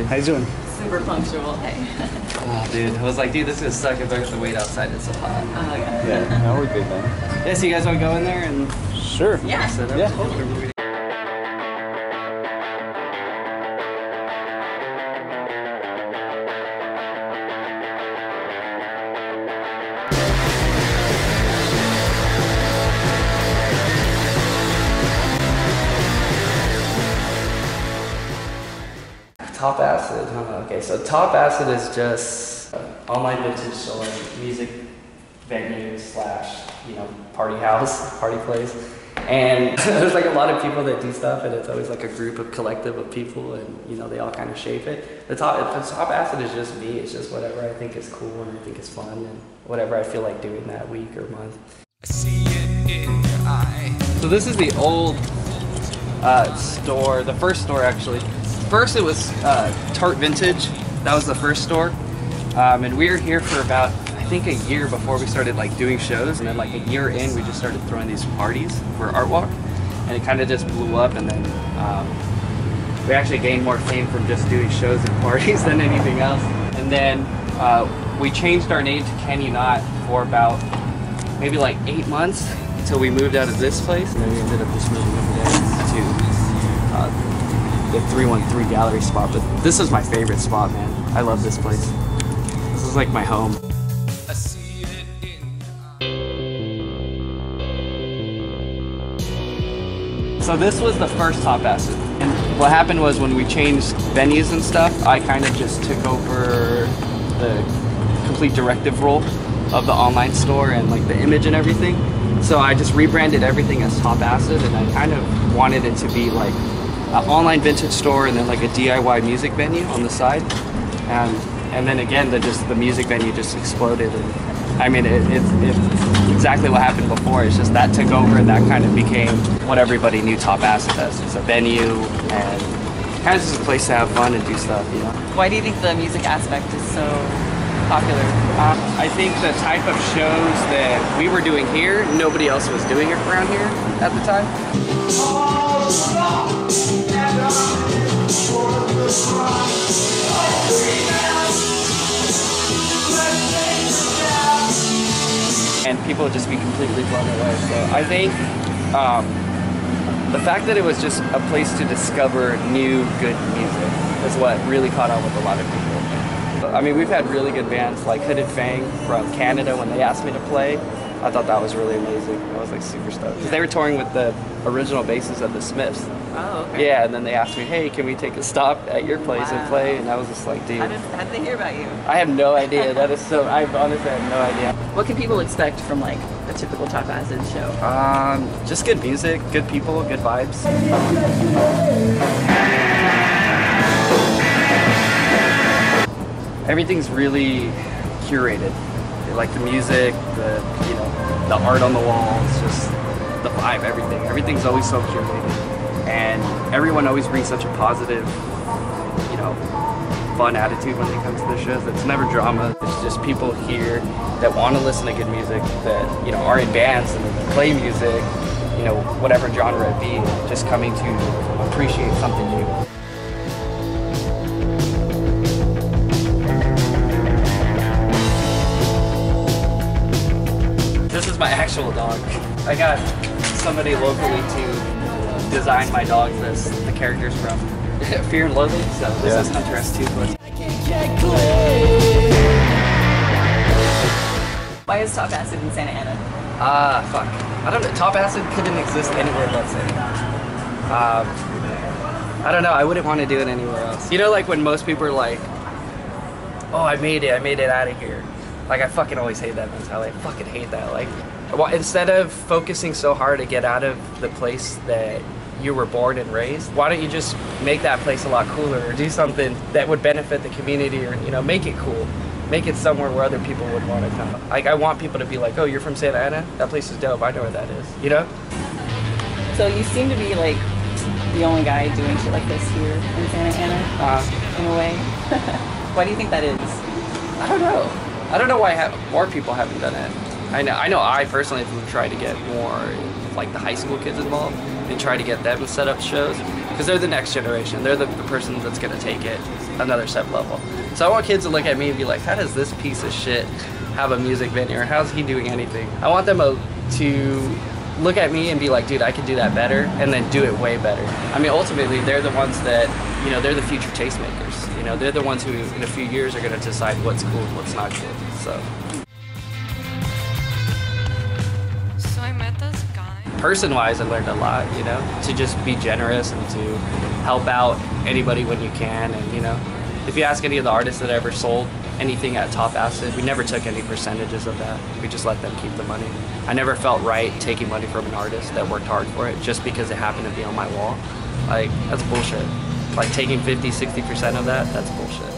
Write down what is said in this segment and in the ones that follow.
How you doing? Super punctual. Hey. Oh, dude. I was like, dude, this is gonna suck if I have to wait outside. It's so hot. Oh, yeah. Yeah, no, we're good, man. Yeah, so you guys want to go in there and Sure. Yeah. set up? Yeah. Top Acid, huh? Okay, so Top Acid is just online vintage store, music venue slash, party house, party place. And there's like a lot of people that do stuff, and it's always like a group of collective of people, and they all kind of shape it. The top Acid is just me. It's just whatever I think is cool and I think is fun, and whatever I feel like doing that week or month. I see it in your eye. So this is the old store, the first store actually. First it was Tart Vintage. That was the first store, and we were here for about I think a year before we started like doing shows, and then like a year in we just started throwing these parties for Art Walk, and it kind of just blew up, and then we actually gained more fame from just doing shows and parties than anything else. And then we changed our name to Can You Not for about maybe like 8 months until we moved out of this place, and then we ended up just moving over there to the 313 gallery spot. But this is my favorite spot, man. I love this place. This is like my home. I see it in. So this was the first Top Acid, and what happened was when we changed venues and stuff, I kind of just took over the complete directive role of the online store and like the image and everything. So I just rebranded everything as Top Acid, and I kind of wanted it to be like an online vintage store and then like a DIY music venue on the side, and then again the music venue just exploded, and I mean it's exactly what happened before. It's just that took over, and that kind of became what everybody knew Top Acid as. It's a venue and kind of just a place to have fun and do stuff, Why do you think the music aspect is so popular? I think the type of shows that we were doing here, nobody else was doing it around here at the time. And people would just be completely blown away. So I think the fact that it was just a place to discover new, good music is what really caught on with a lot of people. I mean, we've had really good bands like Hooded Fang from Canada. When they asked me to play, I thought that was really amazing. I was like super stoked. Because they were touring with the original bassist of the Smiths. Oh, okay. Yeah, and then they asked me, hey, can we take a stop at your place and play? And I was just like, dude. How did they hear about you? I have no idea. That is so, I honestly have no idea. What can people expect from like a typical Top Acid show? Just good music, good people, good vibes. Everything's really curated. Like the music, the art on the walls, just the vibe, everything. Everything's always so curated, and everyone always brings such a positive, fun attitude when they come to the shows. It's never drama. It's just people here that want to listen to good music, that are in bands and play music, whatever genre it be, just coming to appreciate something new. This is my actual dog. I got somebody locally to design my dogs as the characters from Fear and Loathing, so this is Hunter S2. Why is Top Acid in Santa Ana? Fuck. I don't know. Top Acid couldn't exist anywhere but Santa Ana. I don't know. I wouldn't want to do it anywhere else. Like when most people are like, oh, I made it out of here. Like, I fucking always hate that mentality. I fucking hate that. Like, well, instead of focusing so hard to get out of the place that you were born and raised, why don't you just make that place a lot cooler, or do something that would benefit the community, or, make it cool. Make it somewhere where other people would want to come. Like, I want people to be like, oh, you're from Santa Ana? That place is dope. I know where that is, So you seem to be, like, the only guy doing shit like this here in Santa Ana, in a way. Why do you think that is? I don't know. I don't know why more people haven't done it. I know I personally have tried to get more like the high school kids involved and try to get them to set up shows. because they're the next generation. They're the person that's gonna take it another step level. So I want kids to look at me and be like, how does this piece of shit have a music venue, or how's he doing anything? I want them to look at me and be like, dude, I can do that better, and then do it way better. I mean, ultimately, they're the ones that, you know, they're the future tastemakers. You know, they're the ones who, in a few years, are gonna decide what's cool and what's not cool, so. So I met this guy. Person-wise, I learned a lot, you know, to just be generous and to help out anybody when you can, and, you know, if you ask any of the artists that ever sold anything at Top Acid, we never took any percentages of that. We just let them keep the money. I never felt right taking money from an artist that worked hard for it just because it happened to be on my wall. Like, that's bullshit. Like, taking 50, 60% of that, that's bullshit.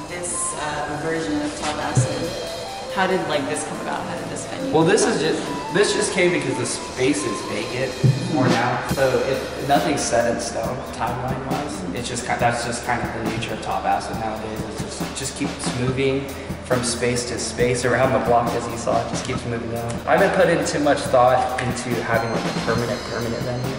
This version of Top Acid, how did like this come about? How did this venue? Well, this just came because the space is vacant more now, so nothing's set in stone timeline-wise. It's just that's just kind of the nature of Top Acid nowadays. It just keeps moving from space to space around the block, as you saw. It just keeps moving down. I haven't put in too much thought into having like a permanent venue.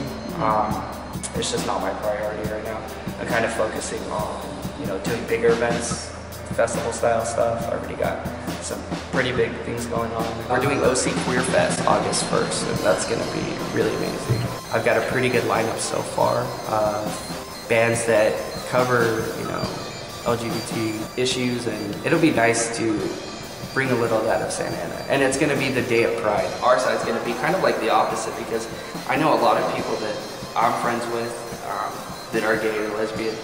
It's just not my priority right now. I'm kind of focusing on, you know, doing bigger events, festival style stuff. I already got some pretty big things going on. We're doing OC Queer Fest August 1st, and that's gonna be really amazing. I've got a pretty good lineup so far. Bands that cover, you know, LGBT issues, and it'll be nice to bring a little of that of Santa Ana. And it's gonna be the day of Pride. Our side's gonna be kind of like the opposite, because I know a lot of people that I'm friends with that are gay or lesbian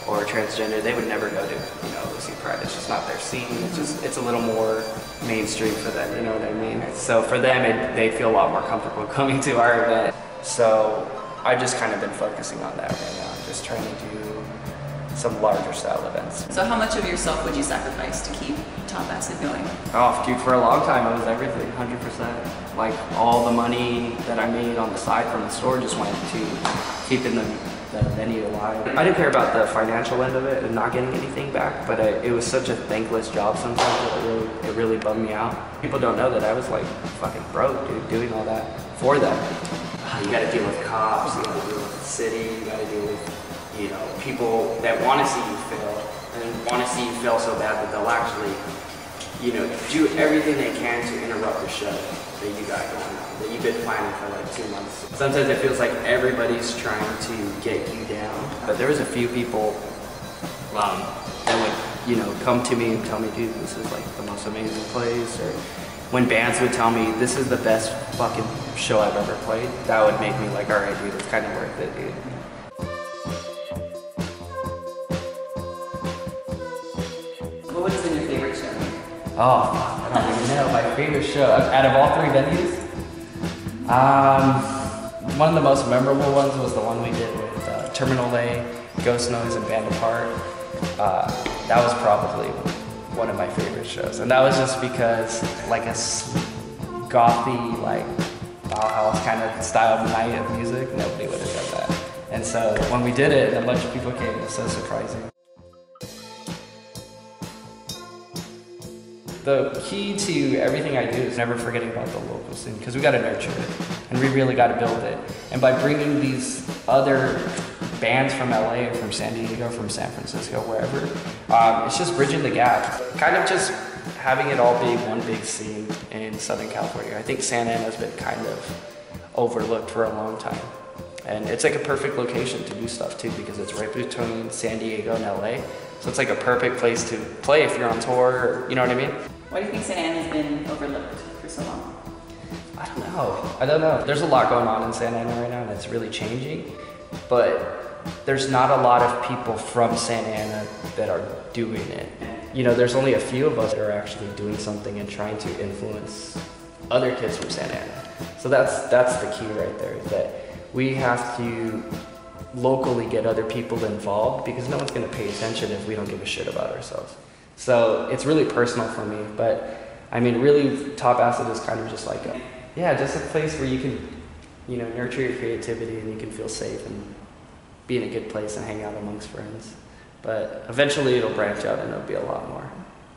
or transgender. They would never go to, you know, OC Pride. It's just not their scene. It's a little more mainstream for them, you know what I mean? So for them, they feel a lot more comfortable coming to our event. So I've just kind of been focusing on that right now. I'm just trying to do some larger style events. So how much of yourself would you sacrifice to keep Top Acid going? Oh, dude, for a long time, it was everything, 100%. Like, all the money that I made on the side from the store just went to keeping the venue alive. I didn't care about the financial end of it and not getting anything back, but it was such a thankless job sometimes that it really bummed me out. People don't know that I was like fucking broke, dude, doing all that for them. You gotta deal with cops, you gotta deal with the city, you gotta deal with, you know, people that want to see you fail and want to see you fail so bad that they'll actually, you know, do everything they can to interrupt the show that you got going on, that you've been planning for like 2 months. Sometimes it feels like everybody's trying to get you down, but there was a few people that would, you know, come to me and tell me, dude, this is like the most amazing place, or when bands would tell me, this is the best fucking show I've ever played, that would make me like, all right, dude, it's kind of worth it, dude. What has been your favorite show? Oh, I don't even know. My favorite show, out of all 3 venues, one of the most memorable ones was the one we did with Terminal A, Ghost Noise, and Band Apart. That was probably one of my favorite shows, and that was just because, like, a gothy, like, Bauhaus kind of style of night of music, nobody would have done that. And so when we did it and a bunch of people came, it was so surprising. The key to everything I do is never forgetting about the local scene, because we got to nurture it, and we really got to build it. And by bringing these other bands from LA, from San Diego, from San Francisco, wherever, it's just bridging the gap. Kind of just having it all be one big scene in Southern California. I think Santa Ana has been kind of overlooked for a long time. And it's like a perfect location to do stuff too, because it's right between San Diego and LA. So it's like a perfect place to play if you're on tour, or, you know what I mean? Why do you think Santa Ana's been overlooked for so long? I don't know. There's a lot going on in Santa Ana right now, and it's really changing. But there's not a lot of people from Santa Ana that are doing it. You know, there's only a few of us that are actually doing something and trying to influence other kids from Santa Ana. So that's the key right there, that we have to locally get other people involved, because no one's gonna pay attention if we don't give a shit about ourselves. So it's really personal for me, but I mean, really, Top Acid is kind of just like just a place where you can, you know, nurture your creativity and you can feel safe and be in a good place and hang out amongst friends. But eventually it'll branch out and it'll be a lot more.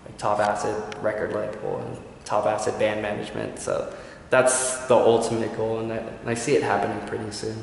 Like Top Acid record label and Top Acid band management, so that's the ultimate goal, and I see it happening pretty soon.